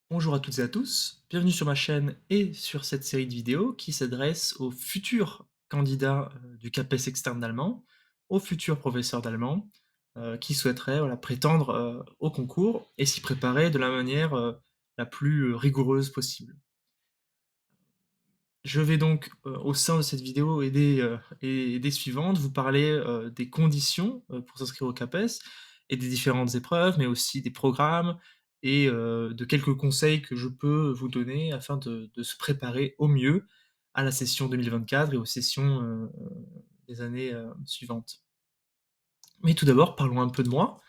Bonjour à toutes et à tous, bienvenue sur ma chaîne et sur cette série de vidéos qui s'adresse aux futurs candidats du CAPES externe d'allemand, aux futurs professeurs d'allemand qui souhaiteraient voilà, prétendre au concours et s'y préparer de la manière la plus rigoureuse possible. Je vais donc au sein de cette vidéo et des suivantes vous parler des conditions pour s'inscrire au CAPES et des différentes épreuves, mais aussi des programmes et de quelques conseils que je peux vous donner afin de se préparer au mieux à la session 2024 et aux sessions des années suivantes. Mais tout d'abord, parlons un peu de moi.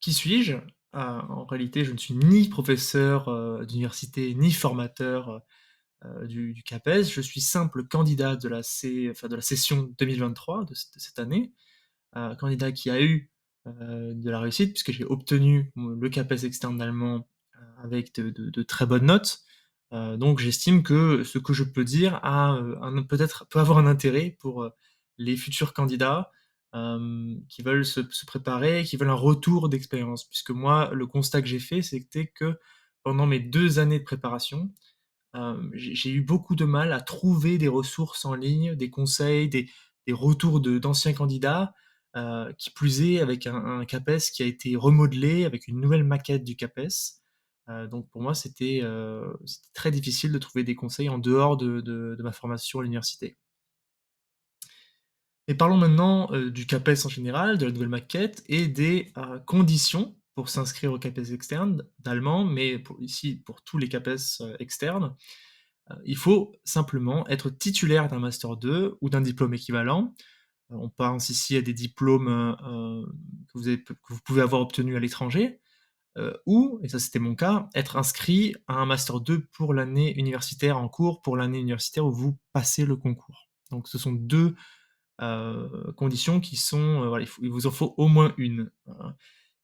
Qui suis-je? En réalité, je ne suis ni professeur d'université, ni formateur du CAPES. Je suis simple candidat de la session 2023 de cette année, candidat qui a eu de la réussite puisque j'ai obtenu le CAPES externe d'allemand avec de très bonnes notes. Donc j'estime que ce que je peux dire peut-être peut avoir un intérêt pour les futurs candidats qui veulent se préparer, qui veulent un retour d'expérience. Puisque moi, le constat que j'ai fait, c'était que pendant mes 2 années de préparation, j'ai eu beaucoup de mal à trouver des ressources en ligne, des conseils, des retours d'anciens candidats, qui plus est avec un CAPES qui a été remodelé avec une nouvelle maquette du CAPES. Donc pour moi, c'était très difficile de trouver des conseils en dehors de ma formation à l'université. Mais parlons maintenant, du CAPES en général, de la nouvelle maquette et des, conditions pour s'inscrire au CAPES externe d'allemand, mais pour tous les CAPES, externes. Il faut simplement être titulaire d'un master 2 ou d'un diplôme équivalent. On pense ici à des diplômes, que vous pouvez avoir obtenus à l'étranger, ou, et ça c'était mon cas, être inscrit à un master 2 pour l'année universitaire en cours, pour l'année universitaire où vous passez le concours. Donc ce sont 2 conditions qui sont, voilà, il vous en faut au moins une.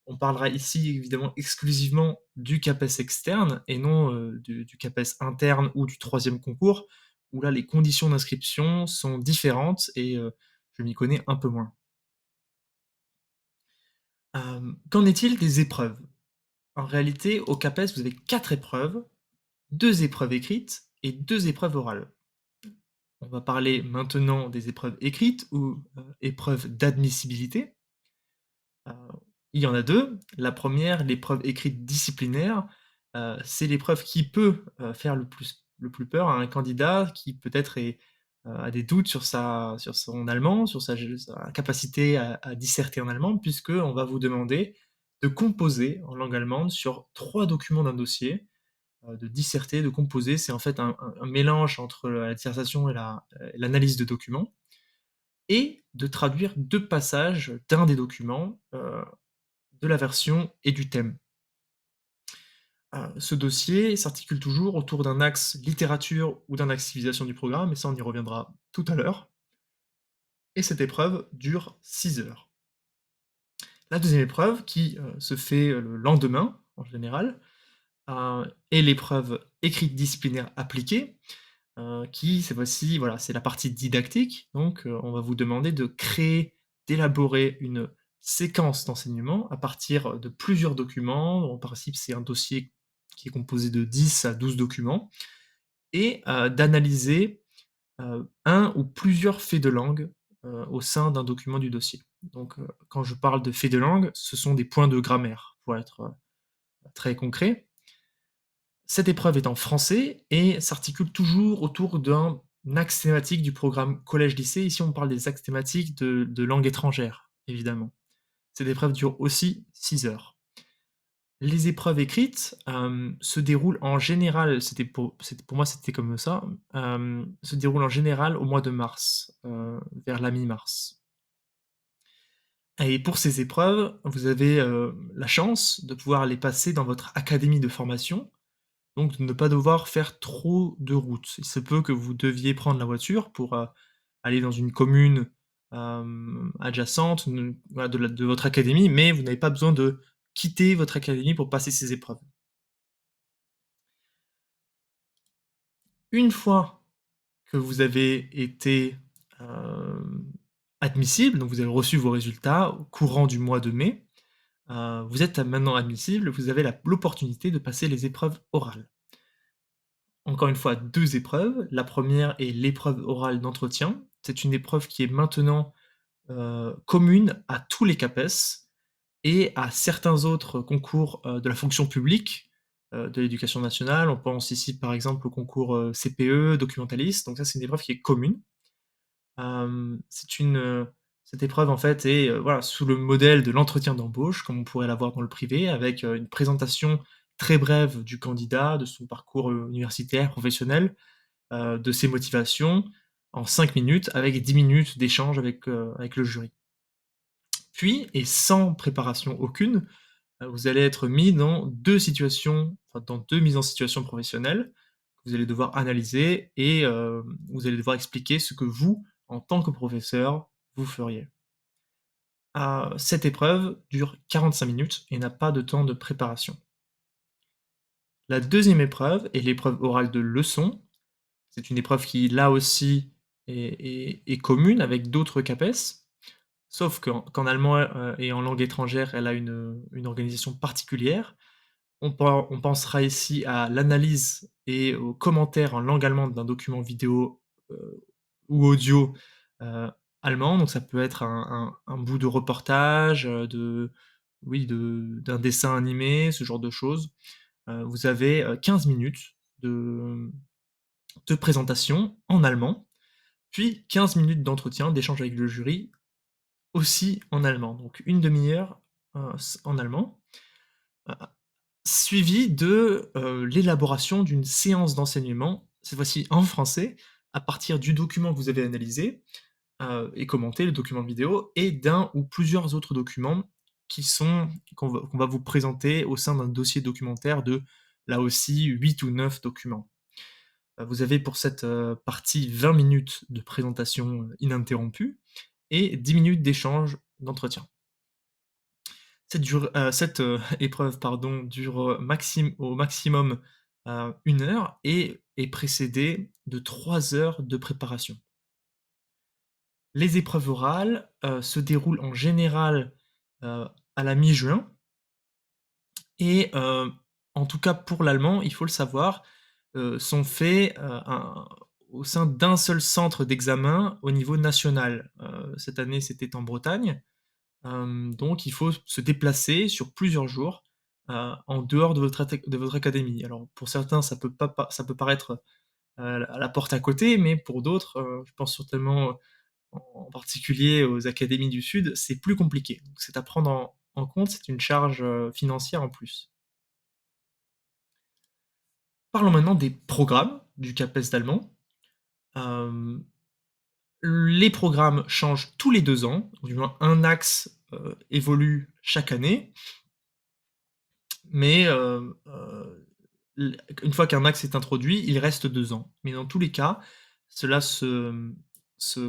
On parlera ici évidemment exclusivement du CAPES externe et non du CAPES interne ou du troisième concours, où là les conditions d'inscription sont différentes et je m'y connais un peu moins. Qu'en est-il des épreuves? En réalité, au CAPES, vous avez 4 épreuves, 2 épreuves écrites et 2 épreuves orales. On va parler maintenant des épreuves écrites ou épreuves d'admissibilité. Heu, il y en a 2. La première, l'épreuve écrite disciplinaire, c'est l'épreuve qui peut, faire le plus peur à un candidat qui peut-être a des doutes sur son allemand, sur sa capacité à disserter en allemand, puisqu'on va vous demander de composer en langue allemande sur 3 documents d'un dossier, de disserter, de composer. C'est en fait un mélange entre la dissertation et l'analyse de documents et de traduire 2 passages d'un des documents, de la version et du thème. Ce dossier s'articule toujours autour d'un axe littérature ou d'un axe civilisation du programme, et ça on y reviendra tout à l'heure, et cette épreuve dure 6 heures. La deuxième épreuve qui, se fait, le lendemain, en général, est l'épreuve écrite disciplinaire appliquée, qui cette fois-ci, voilà, c'est la partie didactique, donc on va vous demander de créer, d'élaborer une séquence d'enseignement à partir de plusieurs documents. En principe, c'est un dossier qui est composé de 10 à 12 documents et d'analyser, 1 ou plusieurs faits de langue, au sein d'un document du dossier. Donc quand je parle de faits de langue, ce sont des points de grammaire, pour être, très concret. Cette épreuve est en français et s'articule toujours autour d'un axe thématique du programme collège-lycée. Ici, on parle des axes thématiques de langue étrangère, évidemment. Cette épreuve dure aussi 6 heures. Les épreuves écrites, se déroulent en général, c'était pour moi, c'était comme ça, se déroulent en général au mois de mars, vers la mi-mars. Et pour ces épreuves, vous avez, la chance de pouvoir les passer dans votre académie de formation. Donc de ne pas devoir faire trop de route. Il se peut que vous deviez prendre la voiture pour, aller dans une commune, adjacente, voilà, de votre académie, mais vous n'avez pas besoin de quitter votre académie pour passer ces épreuves. Une fois que vous avez été, admissible, donc vous avez reçu vos résultats au courant du mois de mai, Vous êtes maintenant admissible, vous avez l'opportunité de passer les épreuves orales. Encore une fois, 2 épreuves. La première est l'épreuve orale d'entretien. C'est une épreuve qui est maintenant, commune à tous les CAPES et à certains autres concours, de la fonction publique, de l'éducation nationale. On pense ici, par exemple, au concours, CPE, documentaliste, donc ça, c'est une épreuve qui est commune. C'est cette épreuve, en fait, est, voilà, sous le modèle de l'entretien d'embauche, comme on pourrait l'avoir dans le privé, avec, une présentation très brève du candidat, de son parcours, universitaire, professionnel, de ses motivations, en 5 minutes, avec 10 minutes d'échange avec le jury. Puis, et sans préparation aucune, vous allez être mis dans 2 situations, enfin dans 2 mises en situation professionnelles, que vous allez devoir analyser et vous allez devoir expliquer ce que vous, en tant que professeur, vous feriez. Cette épreuve dure 45 minutes et n'a pas de temps de préparation. La deuxième épreuve est l'épreuve orale de leçon. C'est une épreuve qui, là aussi, est commune avec d'autres CAPES, sauf qu'en allemand, et en langue étrangère, elle a une organisation particulière. On pensera ici à l'analyse et aux commentaires en langue allemande d'un document vidéo, ou audio, heu, allemand. Donc ça peut être un bout de reportage, d'un dessin animé, ce genre de choses. Vous avez, 15 minutes de présentation en allemand, puis 15 minutes d'entretien, d'échange avec le jury, aussi en allemand. Donc une demi heure, s en allemand. Heu Suivi de, l'élaboration d'une séance d'enseignement, cette fois-ci en français, à partir du document que vous avez analysé, et commenté, le document vidéo et d'un ou plusieurs autres documents qu'on va vous présenter au sein d'un dossier documentaire de, là aussi, 8 ou 9 documents. Vous avez pour cette, partie 20 minutes de présentation, ininterrompue et 10 minutes d'échange, d'entretien. Cette épreuve pardon, dure, au maximum, 1 heure et est précédée de 3 heures de préparation. Les épreuves orales, se déroulent en général, à la mi-juin et en tout cas pour l'allemand, il faut le savoir, sont faits, au sein d'un seul centre d'examen au niveau national. Cette année, c'était en Bretagne. Donc il faut se déplacer sur plusieurs jours, en dehors de votre académie. Alors pour certains, ça peut paraître, à la porte à côté, mais pour d'autres, je pense certainement, en particulier aux académies du sud, c'est plus compliqué. Donc c'est à prendre en compte, c'est une charge, financière en plus. Parlons maintenant des programmes du CAPES d'allemand. Hem, les programmes changent tous les 2 ans, ou du moins un axe, évolue chaque année. Mais une fois qu'un axe est introduit, il reste 2 ans. Mais dans tous les cas, cela se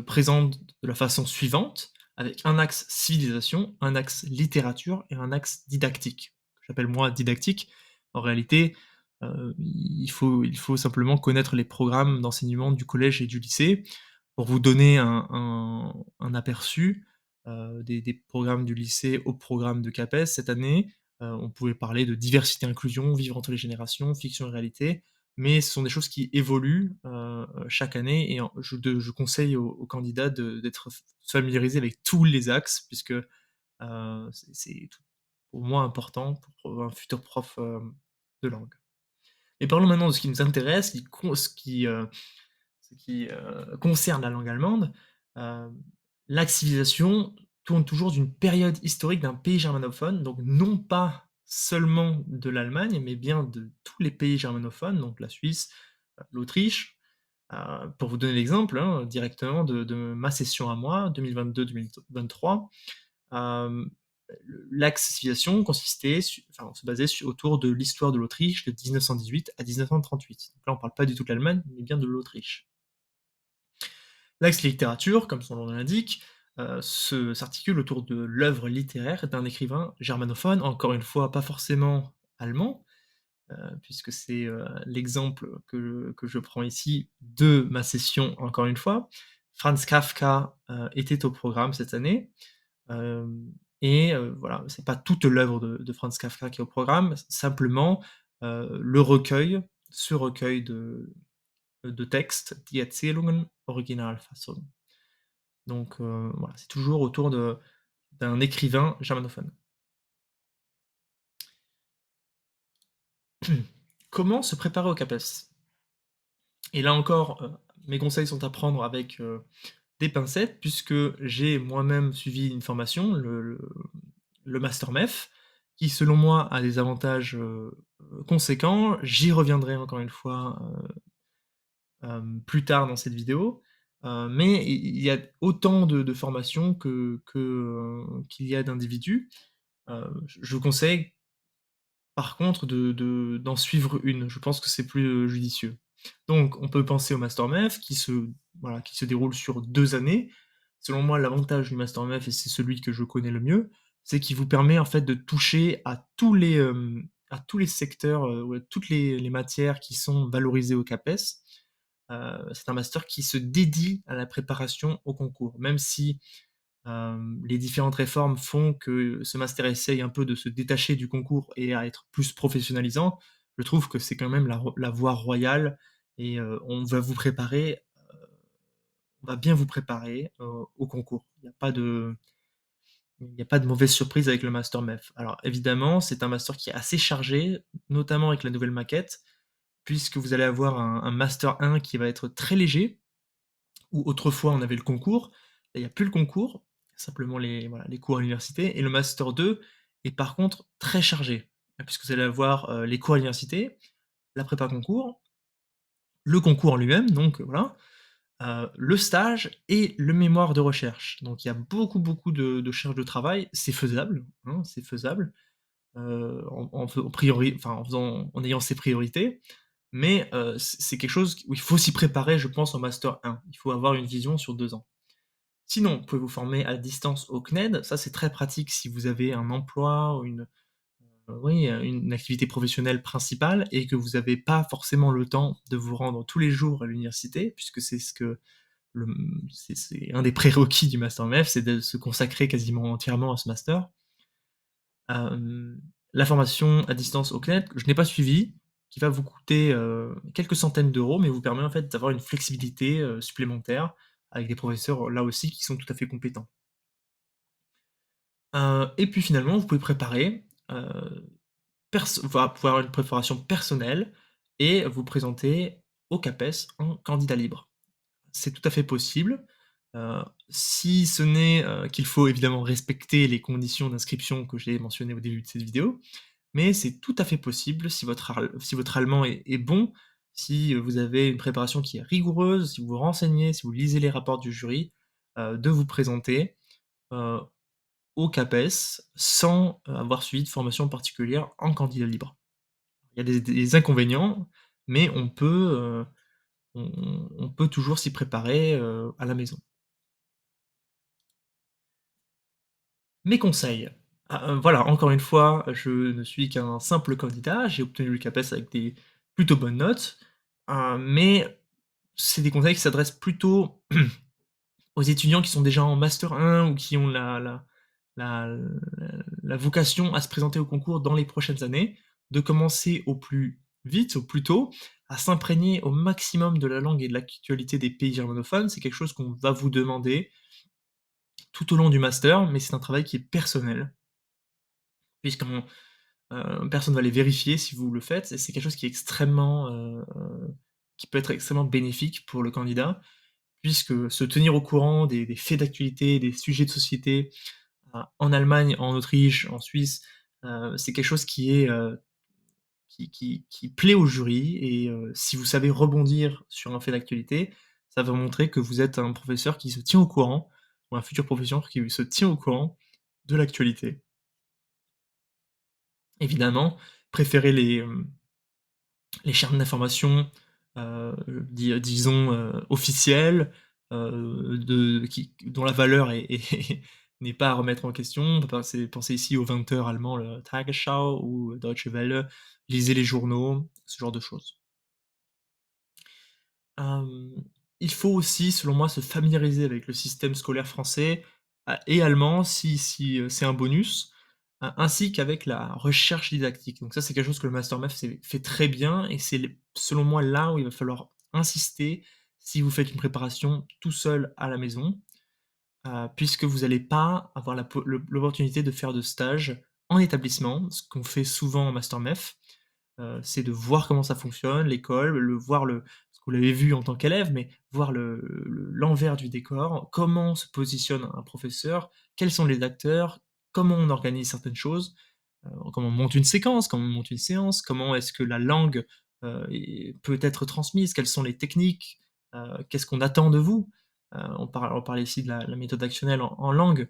présente de la façon suivante, avec un axe civilisation, un axe littérature et un axe didactique, que j'appelle moi didactique. En réalité, il faut simplement connaître les programmes d'enseignement du collège et du lycée pour vous donner un aperçu, des programmes du lycée au programme de CAPES cette année. On pouvait parler de diversité inclusion, vivre entre les générations, fiction et réalité, mais ce sont des choses qui évoluent, chaque année et je conseille aux candidats d'être familiarisés avec tous les axes puisque, c'est tout pour moi important pour un futur prof, de langue. Et parlons maintenant de ce qui nous intéresse, ce qui concerne la langue allemande. Hem, la civilisation tourne toujours d'une période historique d'un pays germanophone, donc non pas seulement de l'Allemagne, mais bien de tous les pays germanophones, donc la Suisse, l'Autriche. Pour vous donner l'exemple, hein, directement de ma session à moi, 2022-2023, hem, l'axe civilisation consistait enfin, se basait autour de l'histoire de l'Autriche de 1918 à 1938. Donc là, on parle pas du tout de l'Allemagne, mais bien de l'Autriche. L'axe littérature, comme son nom l'indique, s'articule autour de l'œuvre littéraire d'un écrivain germanophone, encore une fois pas forcément allemand, puisque c'est, l'exemple que je prends ici de ma session encore une fois. Franz Kafka, était au programme cette année, hem et voilà, c'est pas toute l'œuvre de Franz Kafka qui est au programme, simplement, le recueil, ce recueil de textes, Die Erzählungen Originalfassung. Donc voilà, c'est toujours autour d'un écrivain germanophone. Comment se préparer au CAPES? Et là encore, mes conseils sont à prendre avec, des pincettes puisque j'ai moi-même suivi une formation, le master MEF, qui selon moi a des avantages, conséquents. J'y reviendrai encore une fois, plus tard dans cette vidéo, mais il y a autant de formations qu'il y a d'individus. Je vous conseille par contre d'en suivre une. Je pense que c'est plus, judicieux. Donc on peut penser au master MEF qui se déroule sur 2 années. Selon moi, l'avantage du master MEF et c'est celui que je connais le mieux, c'est qu'il vous permet en fait de toucher à tous les secteurs, ou à toutes les matières qui sont valorisées au CAPES. C'est un master qui se dédie à la préparation au concours. Même si, les différentes réformes font que ce master essaye un peu de se détacher du concours et à être plus professionnalisant, je trouve que c'est quand même la voie royale et on va bien vous préparer, au concours. Il y a pas de mauvaise surprise avec le master MEF. Alors évidemment, c'est un master qui est assez chargé, notamment avec la nouvelle maquette, puisque vous allez avoir un master 1 qui va être très léger, où autrefois on avait le concours. Là, il y a plus le concours, simplement les cours à l'université et le master 2 est par contre très chargé, puisque vous allez avoir, les cours à l'université, la prépa concours, le concours en lui-même donc voilà, le stage et le mémoire de recherche. Donc il y a beaucoup, beaucoup de charge de travail. C'est faisable, hein, c'est faisable, en ayant ses priorités, mais c'est quelque chose où il faut s'y préparer, je pense, en master 1. Il faut avoir une vision sur 2 ans. Sinon, vous pouvez vous former à distance au CNED. Ça, c'est très pratique si vous avez un emploi ou une activité professionnelle principale et que vous n'avez pas forcément le temps de vous rendre tous les jours à l'université, puisque c'est ce que le c'est un des prérequis du master MEF, c'est de se consacrer quasiment entièrement à ce master. La formation à distance au CNED, que je n'ai pas suivie, qui va vous coûter, quelques centaines d'euros, mais vous permet en fait d'avoir une flexibilité, supplémentaire avec des professeurs, là aussi, qui sont tout à fait compétents. Et puis finalement, vous pouvez préparer, pouvoir avoir une préparation personnelle et vous présenter au CAPES en candidat libre. C'est tout à fait possible, si ce n'est, qu'il faut évidemment respecter les conditions d'inscription que j'ai mentionnées au début de cette vidéo, mais c'est tout à fait possible si votre allemand est bon, si, vous avez une préparation qui est rigoureuse, si vous vous renseignez, si vous lisez les rapports du jury, de vous présenter, heu, au CAPES sans, avoir suivi de formation particulière en candidat libre. Il y a des inconvénients, mais on peut toujours s'y préparer, à la maison. Mes conseils. Voilà, encore une fois, je ne suis qu'un simple candidat, j'ai obtenu le CAPES avec des plutôt bonnes notes, mais c'est des conseils qui s'adressent plutôt aux étudiants qui sont déjà en master 1 ou qui ont la la vocation à se présenter au concours dans les prochaines années, de commencer au plus vite, au plus tôt, à s'imprégner au maximum de la langue et de l'actualité des pays germanophones. C'est quelque chose qu'on va vous demander tout au long du master, mais c'est un travail qui est personnel, puisqu'on personne va les vérifier si vous le faites et c'est quelque chose qui est extrêmement, qui peut être extrêmement bénéfique pour le candidat, puisque se tenir au courant des faits d'actualité, des sujets de société, en Allemagne, en Autriche, en Suisse, c'est quelque chose qui est, qui plaît au jury et si vous savez rebondir sur un fait d'actualité, ça va montrer que vous êtes un professeur qui se tient au courant ou un futur professeur qui se tient au courant de l'actualité. Évidemment, préférez les chaînes d'information, disons, officielles, dont la valeur n'est pas à remettre en question. On peut penser ici aux 20 allemand, le Tagesschau ou Deutsche Welle. Lisez les journaux, ce genre de choses. Hem, il faut aussi, selon moi, se familiariser avec le système scolaire français, et allemand si c'est un bonus, ainsi qu'avec la recherche didactique. Donc ça, c'est quelque chose que le master math fait très bien et c'est les selon moi là où il va falloir insister si vous faites une préparation tout seul à la maison, puisque vous allez pas avoir la po le l'opportunité de faire de stage en établissement, ce qu'on fait souvent en master math. C'est de voir comment ça fonctionne, l'école, le voir le parce que vous l'avez vu en tant qu'élève, mais voir l'envers du décor, comment se positionne un professeur, quels sont les acteurs, comment on organise certaines choses, comment on monte une séquence, comment on monte une séance, comment est-ce que la langue, peut être transmise, quelles sont les techniques, qu'est-ce qu'on attend de vous? On parlait ici de la méthode actionnelle en langue,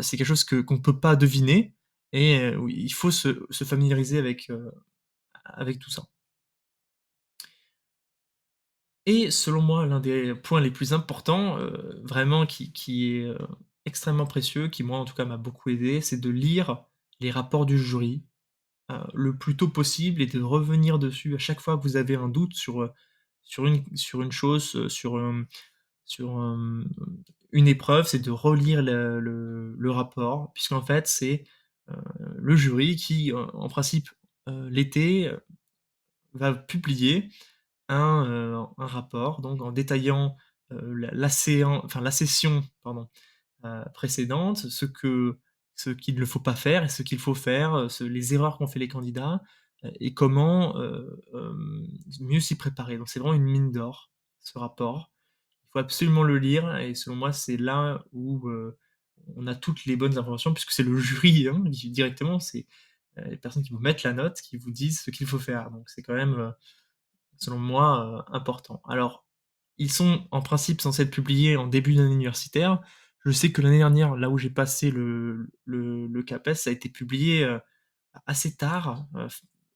c'est quelque chose qu'on ne peut pas deviner et oui, il faut se familiariser avec tout ça. Et selon moi, l'un des points les plus importants, vraiment qui est, extrêmement précieux, qui moi en tout cas m'a beaucoup aidé, c'est de lire les rapports du jury, le plus tôt possible et de revenir dessus à chaque fois que vous avez un doute sur une chose, sur une épreuve, c'est de relire le rapport puisqu'en fait c'est, heu, le jury qui, en principe, l'été, va publier un rapport donc en détaillant, la session pardon, précédente, ce qu'il ne faut pas faire et ce qu'il faut faire, les erreurs qu'ont fait les candidats, et comment, mieux s'y préparer. Donc c'est vraiment une mine d'or, ce rapport. Il faut absolument le lire et selon moi, c'est là où, on a toutes les bonnes informations puisque c'est le jury, hein, directement, c'est, les personnes qui vous mettent la note, qui vous disent ce qu'il faut faire. Donc c'est quand même, selon moi, important. Alors, ils sont en principe censés être publiés en début d'année universitaire. Je sais que l'année dernière, là où j'ai passé le CAPES, ça a été publié, assez tard,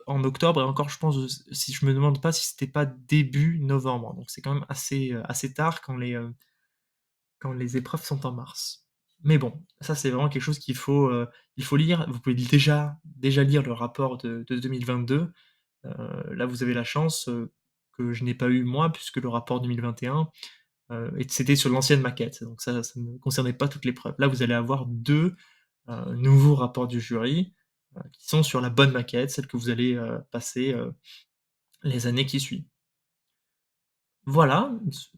en octobre et encore je pense, si je me demande pas si c'était pas début novembre. Donc c'est quand même assez tard quand les épreuves sont en mars. Mais bon, ça c'est vraiment quelque chose il faut lire. Vous pouvez déjà lire le rapport de 2022. Là, vous avez la chance, que je n'ai pas eu moi, puisque le rapport 2021, c'était sur l'ancienne maquette, donc ça ne concernait pas toute l'épreuve. Là, vous allez avoir 2 nouveaux rapports du jury, qui sont sur la bonne maquette, celle que vous allez, passer, les années qui suivent. Voilà,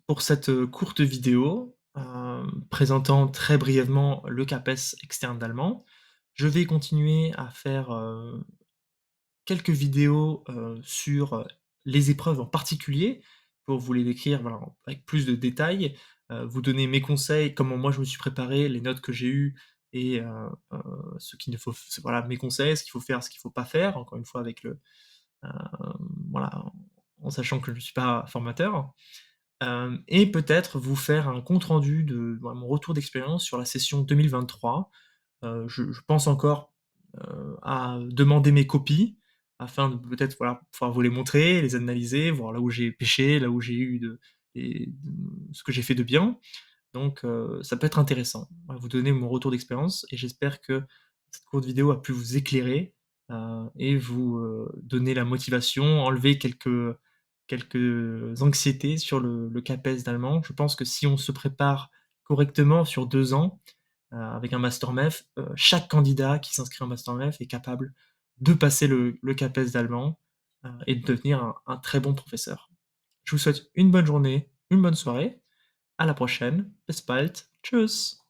pour cette, courte vidéo, présentant très brièvement le CAPES externe d'allemand. Je vais continuer à faire, quelques vidéos, sur, les épreuves en particulier, pour vous les décrire, voilà, avec plus de détails, vous donner mes conseils, comment moi je me suis préparé, les notes que j'ai eues et heu, ce qu'il ne faut f voilà, mes conseils, ce qu'il faut faire, ce qu'il faut pas faire, encore une fois avec voilà, en sachant que je ne suis pas formateur. Et peut-être vous faire un compte rendu de voilà, mon retour d'expérience sur la session 2023. Je pense encore, à demander mes copies afin de peut-être, voilà, pouvoir vous les montrer, les analyser, voir là où j'ai péché, là où j'ai eu ce que j'ai fait de bien. Donc ça peut être intéressant. Voilà, vous donner mon retour d'expérience et j'espère que cette courte vidéo a pu vous éclairer, et vous, donner la motivation, enlever quelques anxiétés sur le CAPES d'allemand. Je pense que si on se prépare correctement sur 2 ans, avec un master MEF, chaque candidat qui s'inscrit en master MEF est capable de passer le CAPES d'allemand, et de devenir un très bon professeur. Je vous souhaite une bonne journée, une bonne soirée, à la prochaine, bis bald, tschüss.